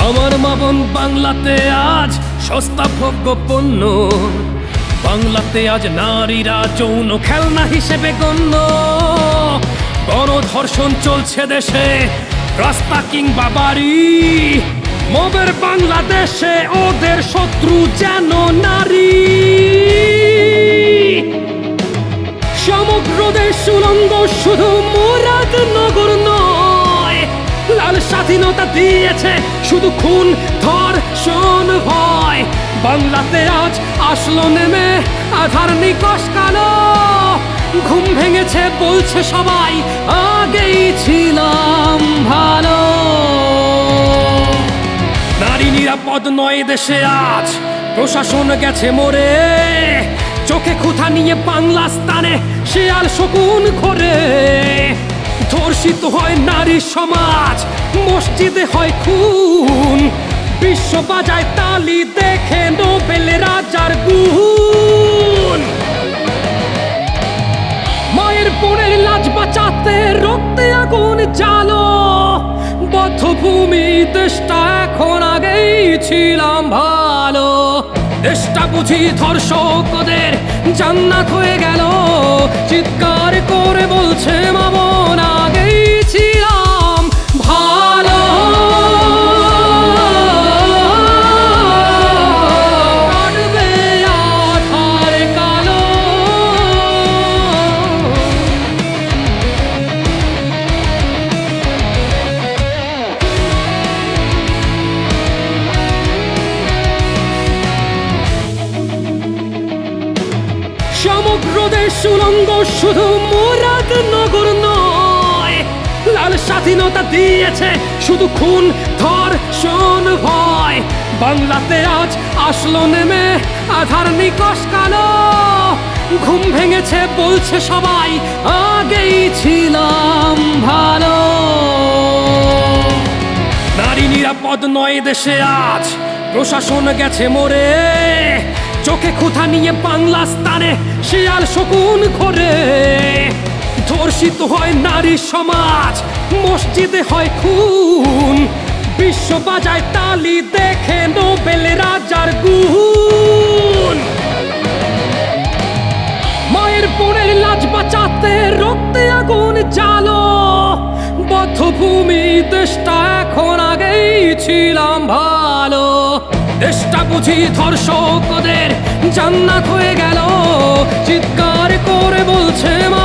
আমার মা বোন বাংলাতে আজ সস্তা ভোগ্য পণ্য, বাংলাতে আজ নারীরা যৌন খেলনা হিসেবে গণ্য। গণধর্ষণ চলছে দেশে, রাস্তা কিংবা বাড়ি, মবের বাংলাদেশে ওদের শত্রু যেন নারী। সমগ্র দেশ উলঙ্গ, শুধু মুরাদনগর নয়, লাল স্বাধীনতা দিয়েছে শুধু খুন ধর্ষণ ভয়। বাংলাতে আজ আসলো নেমে আধার নিকশ কালো, ঘুম ভেঙেছে বলছে সবাই আগেই ছিলাম ভালো। নারী নিরাপদ নয় দেশে আজ, প্রশাসন গেছে মরে, চোখে খুঁথা নিয়ে বাংলা স্থানে শিয়াল শকুন ঘোরে। ধর্ষিত হয় নারী সমাজ, মসজিদে হয় খুন, বিশ্ব বাজায় তালি দেখে নোবেল রাজার গুণ। মায়ের বোনের লাজ বাঁচাতে রক্তে আগুন জ্বালো, বদ্ধভূমি দেশটা এখন আগেই ছিলাম ভালো। দেশটা বুঝি ধর্ষকদের জান্নাত হয়ে গেল, চিৎকার করে বলছে মা বোন আগেই ছিলাম ভালো। কাটবে আধার কালো, সমগ্র দেশ উলঙ্গ, শুধু মুরাদনগর নয়, লাল স্বাধীনতা দিয়েছে শুধু খুন ধর্ষণ ভয়। বাংলাতে আজ আসলো নেমে আধার নিকশ কালো, ঘুম ভেঙেছে বলছে সবাই আগেই ছিলাম ভালো। নারী নিরাপদ নয় দেশে আজ, প্রশাসন গেছে মরে, চোখে খুঁথা নিয়ে বাংলা স্থানে শিয়াল শকুন ঘোরে। ধর্ষিত হয় নারী সমাজ, মসজিদে হয় খুন, বিশ্ব বাজায় তালি দেখে নোবেল রাজার গুণ। মায়ের বোনের লাজ বাঁচাতে রক্তে আগুন জ্বালো, বদ্ধভূমি দেশটা এখন আগেই ছিলাম ভালো। দেশটা বুঝি ধর্ষকদের জান্নাত হয়ে গেল, চিৎকার করে বলছে মা